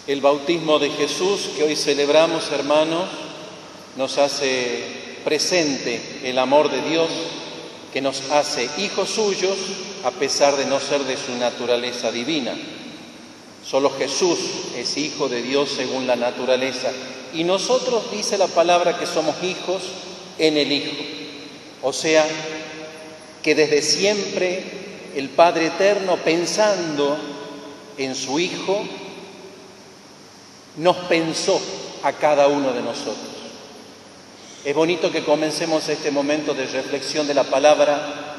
El bautismo de Jesús que hoy celebramos, hermanos, nos hace presente el amor de Dios, que nos hace hijos suyos a pesar de no ser de su naturaleza divina. Solo Jesús es hijo de Dios según la naturaleza, y nosotros, dice la palabra, que somos hijos en el Hijo. O sea, que desde siempre el Padre Eterno, pensando en su Hijo, nos pensó a cada uno de nosotros. Es bonito que comencemos este momento de reflexión de la palabra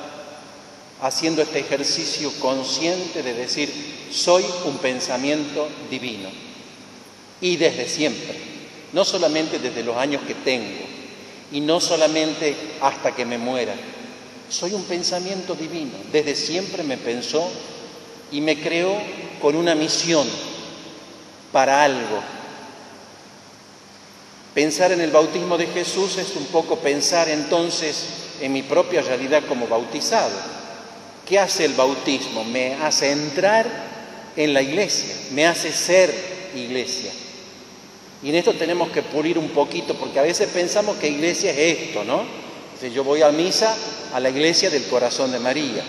haciendo este ejercicio consciente de decir: soy un pensamiento divino. Y desde siempre, no solamente desde los años que tengo, y no solamente hasta que me muera. Soy un pensamiento divino. Desde siempre me pensó y me creó con una misión, para algo. Pensar en el bautismo de Jesús es un poco pensar entonces en mi propia realidad como bautizado. ¿Qué hace el bautismo? Me hace entrar en la iglesia, me hace ser iglesia. Y en esto tenemos que pulir un poquito, porque a veces pensamos que iglesia es esto, ¿no? Yo voy a misa a la iglesia del Corazón de María.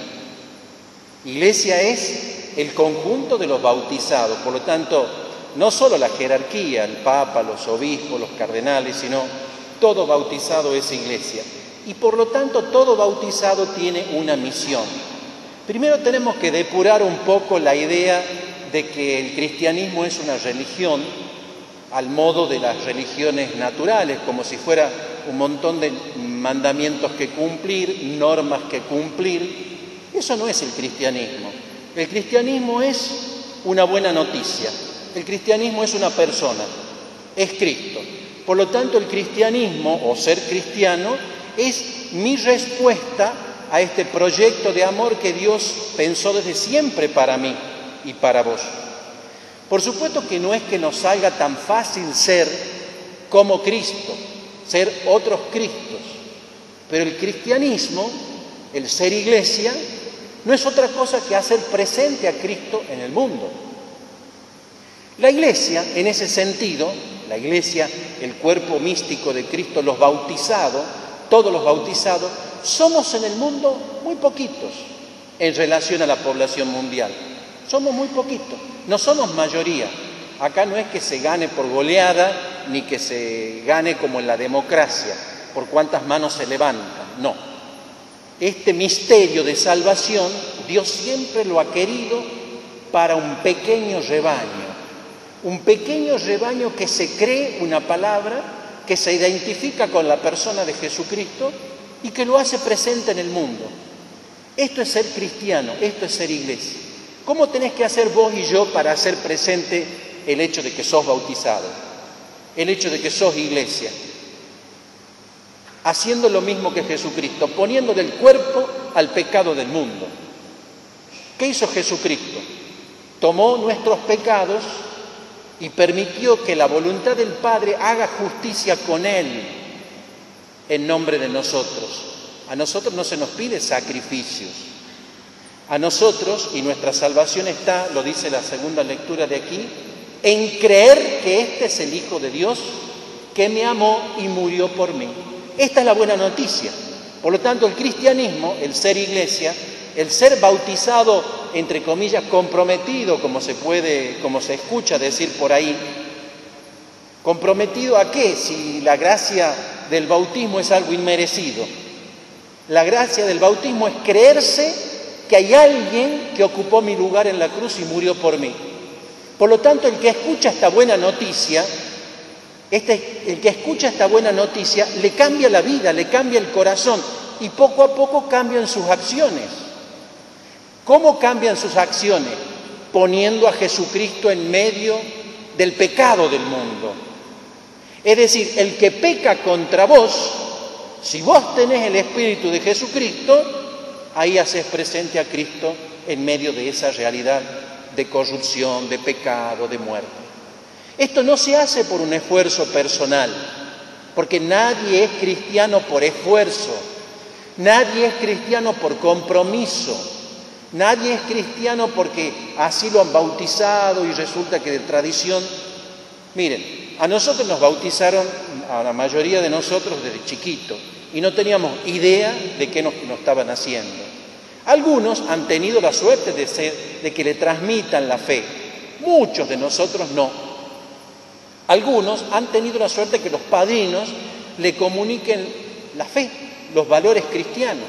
Iglesia es el conjunto de los bautizados, por lo tanto, no solo la jerarquía, el Papa, los obispos, los cardenales, sino todo bautizado es iglesia. Y por lo tanto, todo bautizado tiene una misión. Primero tenemos que depurar un poco la idea de que el cristianismo es una religión al modo de las religiones naturales, como si fuera un montón de mandamientos que cumplir, normas que cumplir. Eso no es el cristianismo. El cristianismo es una buena noticia. El cristianismo es una persona, es Cristo. Por lo tanto, el cristianismo, o ser cristiano, es mi respuesta a este proyecto de amor que Dios pensó desde siempre para mí y para vos. Por supuesto que no es que nos salga tan fácil ser como Cristo, ser otros Cristos, pero el cristianismo, el ser iglesia, no es otra cosa que hacer presente a Cristo en el mundo. La iglesia, en ese sentido, la iglesia, el cuerpo místico de Cristo, los bautizados, todos los bautizados, somos en el mundo muy poquitos en relación a la población mundial. Somos muy poquitos, no somos mayoría. Acá no es que se gane por goleada, ni que se gane como en la democracia, por cuántas manos se levantan, no. Este misterio de salvación, Dios siempre lo ha querido para un pequeño rebaño que se cree una palabra, que se identifica con la persona de Jesucristo y que lo hace presente en el mundo. Esto es ser cristiano, esto es ser iglesia. ¿Cómo tenés que hacer vos y yo para hacer presente el hecho de que sos bautizado, el hecho de que sos iglesia? Haciendo lo mismo que Jesucristo, poniéndole el cuerpo al pecado del mundo. ¿Qué hizo Jesucristo? Tomó nuestros pecados y permitió que la voluntad del Padre haga justicia con Él en nombre de nosotros. A nosotros no se nos pide sacrificios. A nosotros, y nuestra salvación está, lo dice la segunda lectura de aquí, en creer que este es el Hijo de Dios, que me amó y murió por mí. Esta es la buena noticia. Por lo tanto, el cristianismo, el ser iglesia, el ser bautizado, entre comillas, comprometido, como se escucha decir por ahí. ¿Comprometido a qué? Si la gracia del bautismo es algo inmerecido. La gracia del bautismo es creerse que hay alguien que ocupó mi lugar en la cruz y murió por mí. Por lo tanto, el que escucha esta buena noticia, le cambia la vida, le cambia el corazón y poco a poco cambian sus acciones. ¿Cómo cambian sus acciones? Poniendo a Jesucristo en medio del pecado del mundo. Es decir, el que peca contra vos, si vos tenés el Espíritu de Jesucristo, ahí haces presente a Cristo en medio de esa realidad de corrupción, de pecado, de muerte. Esto no se hace por un esfuerzo personal, porque nadie es cristiano por esfuerzo, nadie es cristiano por compromiso, Nadie es cristiano porque así lo han bautizado y resulta que de tradición. Miren, a nosotros nos bautizaron, a la mayoría de nosotros desde chiquito, y no teníamos idea de qué nos estaban haciendo. Algunos han tenido la suerte de que le transmitan la fe, muchos de nosotros no. Algunos han tenido la suerte de que los padrinos le comuniquen la fe, los valores cristianos,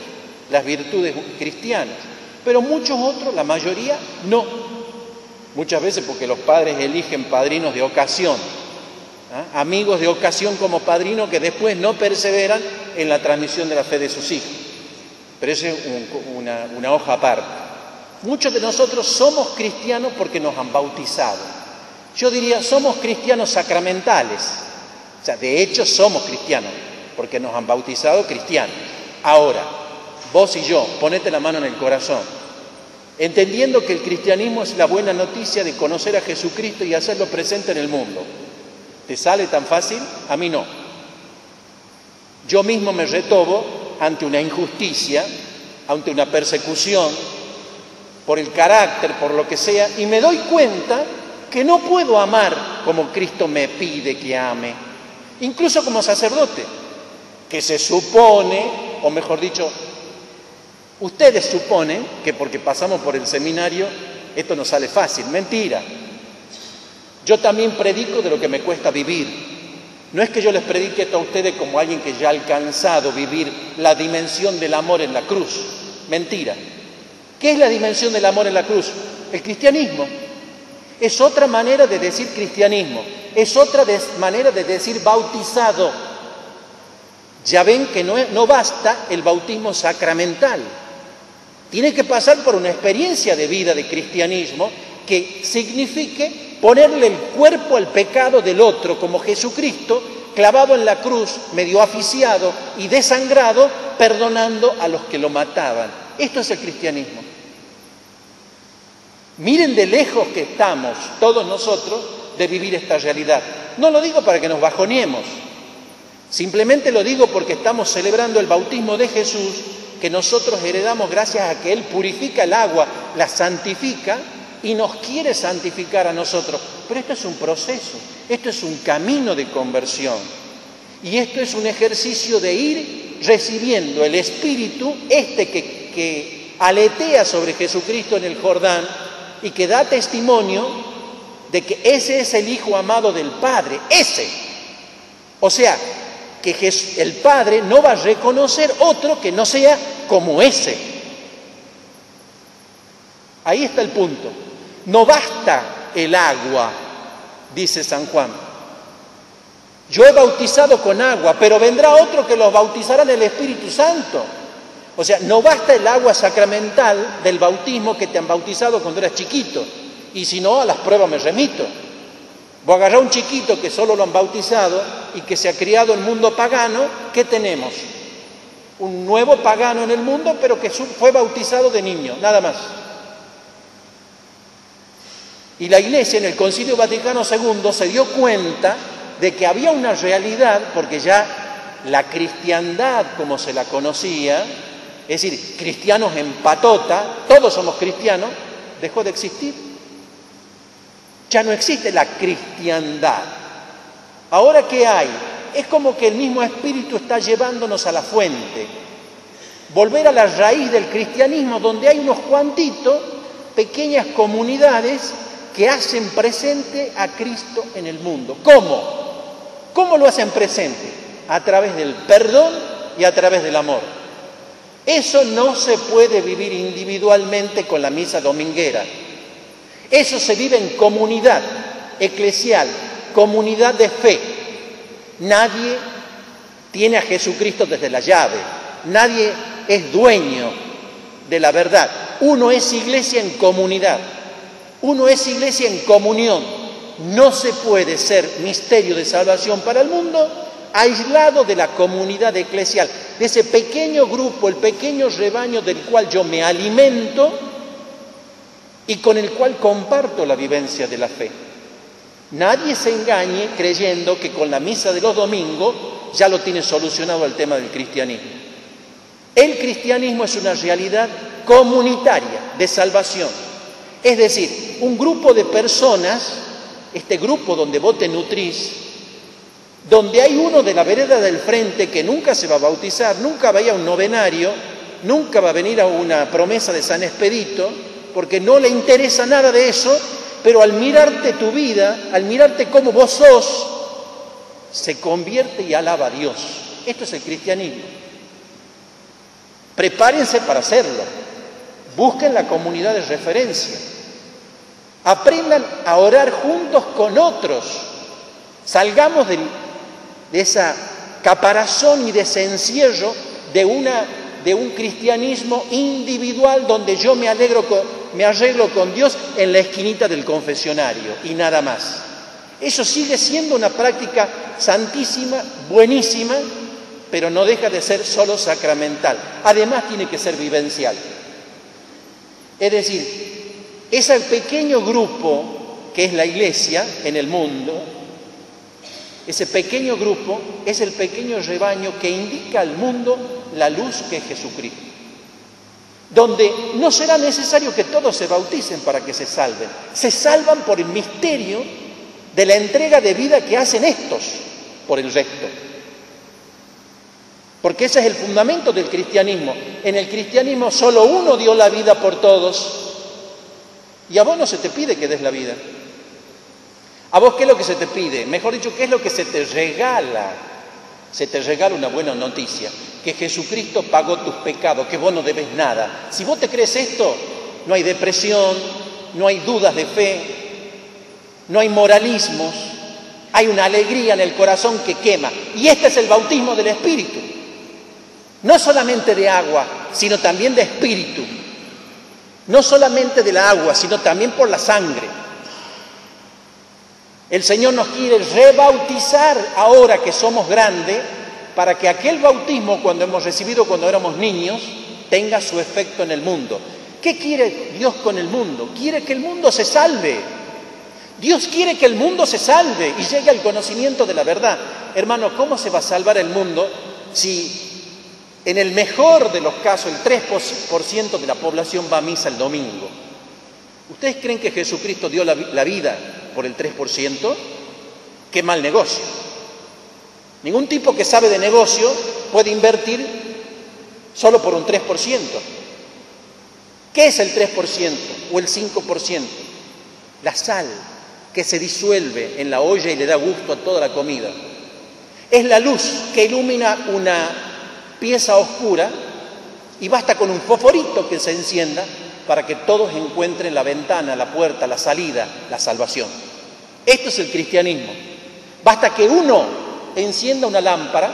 las virtudes cristianas, pero muchos otros, la mayoría, no. Muchas veces porque los padres eligen padrinos de ocasión, amigos de ocasión como padrino que después no perseveran en la transmisión de la fe de sus hijos. Pero eso es una hoja aparte. Muchos de nosotros somos cristianos porque nos han bautizado. Yo diría, somos cristianos sacramentales. O sea, de hecho somos cristianos porque nos han bautizado cristianos. Ahora, vos y yo, ponete la mano en el corazón, entendiendo que el cristianismo es la buena noticia de conocer a Jesucristo y hacerlo presente en el mundo. ¿Te sale tan fácil? A mí no. Yo mismo me retobo ante una injusticia, ante una persecución, por el carácter, por lo que sea, y me doy cuenta que no puedo amar como Cristo me pide que ame, incluso como sacerdote, que se supone, o mejor dicho, ustedes suponen que porque pasamos por el seminario esto nos sale fácil. Mentira. Yo también predico de lo que me cuesta vivir. No es que yo les predique esto a ustedes como alguien que ya ha alcanzado vivir la dimensión del amor en la cruz. Mentira. ¿Qué es la dimensión del amor en la cruz? El cristianismo. Es otra manera de decir cristianismo. Es otra manera de decir bautizado. Ya ven que no basta el bautismo sacramental. Tiene que pasar por una experiencia de vida de cristianismo que signifique ponerle el cuerpo al pecado del otro, como Jesucristo, clavado en la cruz, medio asfixiado y desangrado, perdonando a los que lo mataban. Esto es el cristianismo. Miren de lejos que estamos, todos nosotros, de vivir esta realidad. No lo digo para que nos bajoneemos, simplemente lo digo porque estamos celebrando el bautismo de Jesús, que nosotros heredamos gracias a que Él purifica el agua, la santifica y nos quiere santificar a nosotros. Pero esto es un proceso, esto es un camino de conversión. Y esto es un ejercicio de ir recibiendo el Espíritu, que aletea sobre Jesucristo en el Jordán y que da testimonio de que ese es el Hijo amado del Padre, ese. O sea, que el Padre no va a reconocer otro que no sea como ese. Ahí está el punto. No basta el agua, dice San Juan. Yo he bautizado con agua, pero vendrá otro que los bautizará en el Espíritu Santo. O sea, no basta el agua sacramental del bautismo que te han bautizado cuando eras chiquito. Y si no, a las pruebas me remito. Vos agarrás a un chiquito que solo lo han bautizado y que se ha criado en el mundo pagano, ¿qué tenemos? Un nuevo pagano en el mundo, pero que fue bautizado de niño, nada más. Y la Iglesia en el Concilio Vaticano II se dio cuenta de que había una realidad, porque ya la cristiandad como se la conocía, es decir, cristianos en patota, todos somos cristianos, dejó de existir. Ya no existe la cristiandad. ¿Ahora qué hay? Es como que el mismo Espíritu está llevándonos a la fuente. Volver a la raíz del cristianismo, donde hay unos cuantitos, pequeñas comunidades que hacen presente a Cristo en el mundo. ¿Cómo? ¿Cómo lo hacen presente? A través del perdón y a través del amor. Eso no se puede vivir individualmente con la misa dominguera. Eso se vive en comunidad eclesial, comunidad de fe. Nadie tiene a Jesucristo desde la llave. Nadie es dueño de la verdad. Uno es iglesia en comunidad. Uno es iglesia en comunión. No se puede ser misterio de salvación para el mundo aislado de la comunidad eclesial, de ese pequeño grupo, el pequeño rebaño del cual yo me alimento y con el cual comparto la vivencia de la fe. Nadie se engañe creyendo que con la misa de los domingos ya lo tiene solucionado el tema del cristianismo. El cristianismo es una realidad comunitaria. de salvación. Es decir, un grupo de personas, este grupo donde vos te nutrís, donde hay uno de la vereda del frente que nunca se va a bautizar, nunca va a ir a un novenario, nunca va a venir a una promesa de San Expedito, porque no le interesa nada de eso, pero al mirarte tu vida, al mirarte cómo vos sos, se convierte y alaba a Dios. Esto es el cristianismo. Prepárense para hacerlo. Busquen la comunidad de referencia. Aprendan a orar juntos con otros. Salgamos de esa caparazón y de ese encierro de un cristianismo individual donde yo me arreglo con Dios en la esquinita del confesionario y nada más. Eso sigue siendo una práctica santísima, buenísima, pero no deja de ser solo sacramental. Además tiene que ser vivencial. Es decir, ese pequeño grupo que es la Iglesia en el mundo, ese pequeño grupo es el pequeño rebaño que indica al mundo la luz que es Jesucristo. Donde no será necesario que todos se bauticen para que se salven. Se salvan por el misterio de la entrega de vida que hacen estos por el resto. Porque ese es el fundamento del cristianismo. En el cristianismo solo uno dio la vida por todos. Y a vos no se te pide que des la vida. ¿A vos qué es lo que se te pide? Mejor dicho, ¿qué es lo que se te regala? Se te regala una buena noticia, que Jesucristo pagó tus pecados, que vos no debes nada. Si vos te crees esto, no hay depresión, no hay dudas de fe, no hay moralismos, hay una alegría en el corazón que quema. Y este es el bautismo del Espíritu. No solamente de agua, sino también de Espíritu. No solamente de la agua, sino también por la sangre. El Señor nos quiere rebautizar ahora que somos grandes, para que aquel bautismo cuando hemos recibido cuando éramos niños tenga su efecto en el mundo. ¿Qué quiere Dios con el mundo? Quiere que el mundo se salve. Dios quiere que el mundo se salve y llegue al conocimiento de la verdad. Hermano, ¿cómo se va a salvar el mundo si en el mejor de los casos el 3% de la población va a misa el domingo? ¿Ustedes creen que Jesucristo dio la vida por el 3%? ¡Qué mal negocio! Ningún tipo que sabe de negocio puede invertir solo por un 3%. ¿Qué es el 3% o el 5%? La sal que se disuelve en la olla y le da gusto a toda la comida. Es la luz que ilumina una pieza oscura y basta con un fosforito que se encienda para que todos encuentren la ventana, la puerta, la salida, la salvación. Esto es el cristianismo. Basta que uno encienda una lámpara,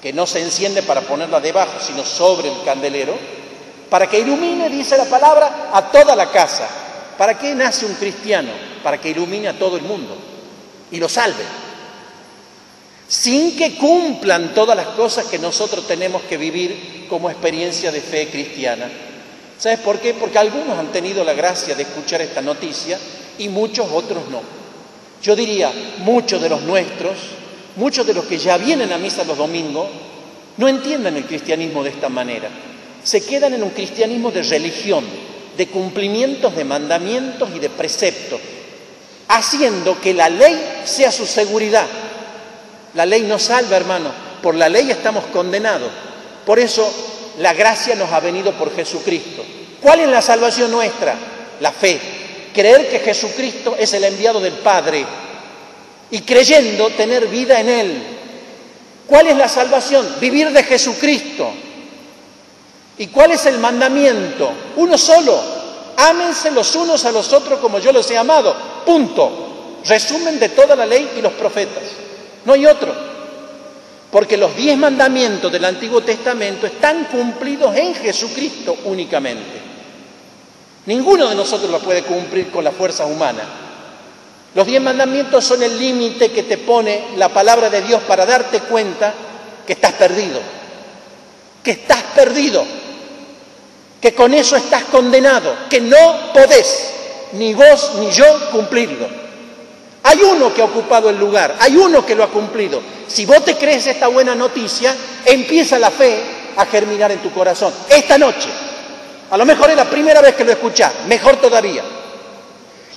que no se enciende para ponerla debajo, sino sobre el candelero, para que ilumine, dice la palabra, a toda la casa. ¿Para qué nace un cristiano? Para que ilumine a todo el mundo y lo salve. Sin que cumplan todas las cosas que nosotros tenemos que vivir como experiencia de fe cristiana. ¿Sabes por qué? Porque algunos han tenido la gracia de escuchar esta noticia y muchos otros no. Yo diría, muchos de los nuestros, muchos de los que ya vienen a misa los domingos, no entienden el cristianismo de esta manera. Se quedan en un cristianismo de religión, de cumplimientos, de mandamientos y de preceptos, haciendo que la ley sea su seguridad. La ley nos salva, hermano. Por la ley estamos condenados. Por eso la gracia nos ha venido por Jesucristo. ¿Cuál es la salvación nuestra? La fe. Creer que Jesucristo es el enviado del Padre y creyendo tener vida en Él. ¿Cuál es la salvación? Vivir de Jesucristo. ¿Y cuál es el mandamiento? Uno solo. Ámense los unos a los otros como yo los he amado. Punto. Resumen de toda la ley y los profetas. No hay otro. Porque los 10 mandamientos del Antiguo Testamento están cumplidos en Jesucristo únicamente. Ninguno de nosotros lo puede cumplir con la fuerza humana. Los 10 mandamientos son el límite que te pone la palabra de Dios para darte cuenta que estás perdido. Que estás perdido. Que con eso estás condenado. Que no podés, ni vos ni yo, cumplirlo. Hay uno que ha ocupado el lugar, hay uno que lo ha cumplido. Si vos te crees esta buena noticia, empieza la fe a germinar en tu corazón. Esta noche, A lo mejor es la primera vez que lo escuchás, mejor todavía.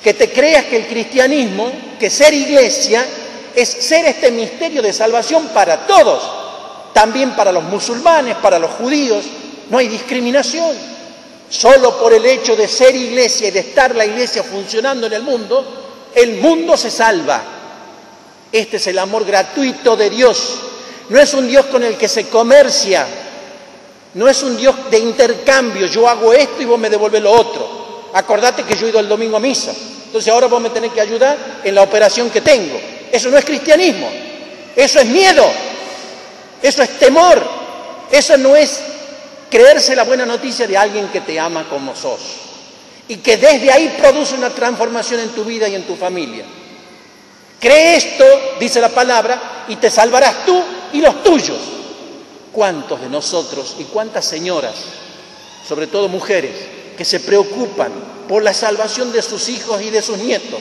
Que te creas que el cristianismo, que ser iglesia, es ser este misterio de salvación para todos, también para los musulmanes, para los judíos. No hay discriminación. Solo por el hecho de ser iglesia y de estar la iglesia funcionando en el mundo se salva. Este es el amor gratuito de Dios. No es un Dios con el que se comercia, no es un Dios de intercambio. Yo hago esto y vos me devolvés lo otro. Acordate que yo he ido el domingo a misa, entonces ahora vos me tenés que ayudar en la operación que tengo. Eso no es cristianismo, eso es miedo, eso es temor, eso no es creerse la buena noticia de alguien que te ama como sos y que desde ahí produce una transformación en tu vida y en tu familia. Cree esto, dice la palabra, y te salvarás tú y los tuyos. ¿Cuántos de nosotros y cuántas señoras, sobre todo mujeres, que se preocupan por la salvación de sus hijos y de sus nietos,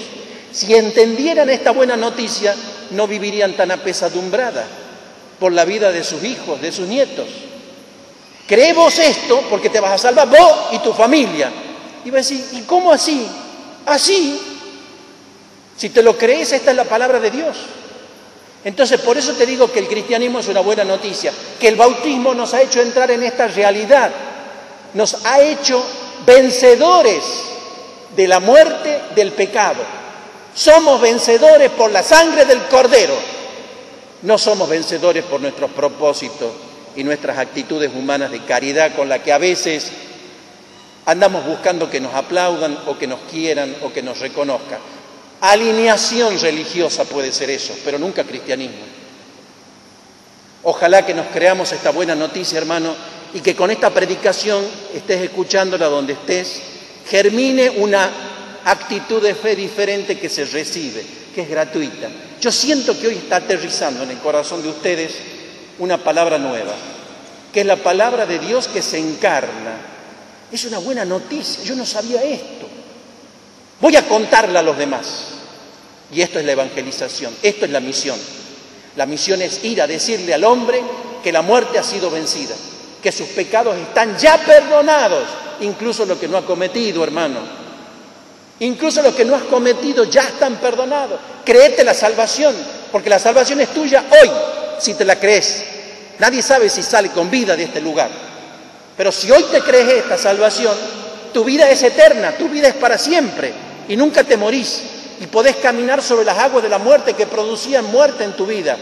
si entendieran esta buena noticia, no vivirían tan apesadumbradas por la vida de sus hijos, de sus nietos? Cree vos esto porque te vas a salvar vos y tu familia. Y vas a decir, ¿y cómo así? Así. Si te lo crees, esta es la palabra de Dios. Entonces, por eso te digo que el cristianismo es una buena noticia, que el bautismo nos ha hecho entrar en esta realidad, nos ha hecho vencedores de la muerte, del pecado. Somos vencedores por la sangre del Cordero. No somos vencedores por nuestros propósitos y nuestras actitudes humanas de caridad con la que a veces andamos buscando que nos aplaudan o que nos quieran o que nos reconozcan. Alineación religiosa puede ser eso, pero nunca cristianismo. Ojalá que nos creamos esta buena noticia, hermano, y que con esta predicación, estés escuchándola donde estés, germine una actitud de fe diferente que se recibe, que es gratuita. Yo siento que hoy está aterrizando en el corazón de ustedes una palabra nueva, que es la palabra de Dios que se encarna. Es una buena noticia, yo no sabía esto. Voy a contarla a los demás. Y esto es la evangelización, esto es la misión. La misión es ir a decirle al hombre que la muerte ha sido vencida, que sus pecados están ya perdonados, incluso lo que no ha cometido, hermano. Incluso lo que no has cometido ya están perdonados. Créete la salvación, porque la salvación es tuya hoy, si te la crees. Nadie sabe si sale con vida de este lugar. Pero si hoy te crees esta salvación, tu vida es eterna, tu vida es para siempre y nunca te morís. Y podés caminar sobre las aguas de la muerte que producían muerte en tu vida.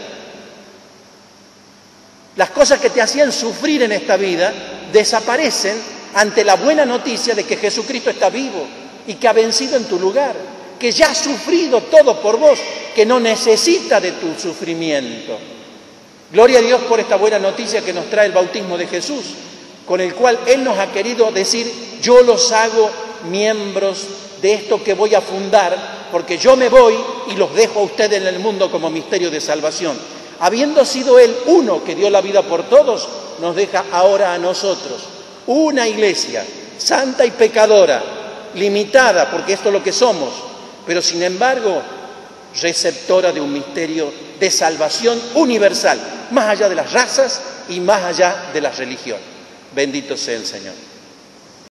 Las cosas que te hacían sufrir en esta vida desaparecen ante la buena noticia de que Jesucristo está vivo y que ha vencido en tu lugar, que ya ha sufrido todo por vos, que no necesita de tu sufrimiento. Gloria a Dios por esta buena noticia que nos trae el bautismo de Jesús, con el cual Él nos ha querido decir, yo los hago miembros de esto que voy a fundar, porque yo me voy y los dejo a ustedes en el mundo como misterio de salvación. Habiendo sido Él uno que dio la vida por todos, nos deja ahora a nosotros una iglesia santa y pecadora, limitada, porque esto es lo que somos, pero sin embargo receptora de un misterio de salvación universal, más allá de las razas y más allá de la religión. Bendito sea el Señor.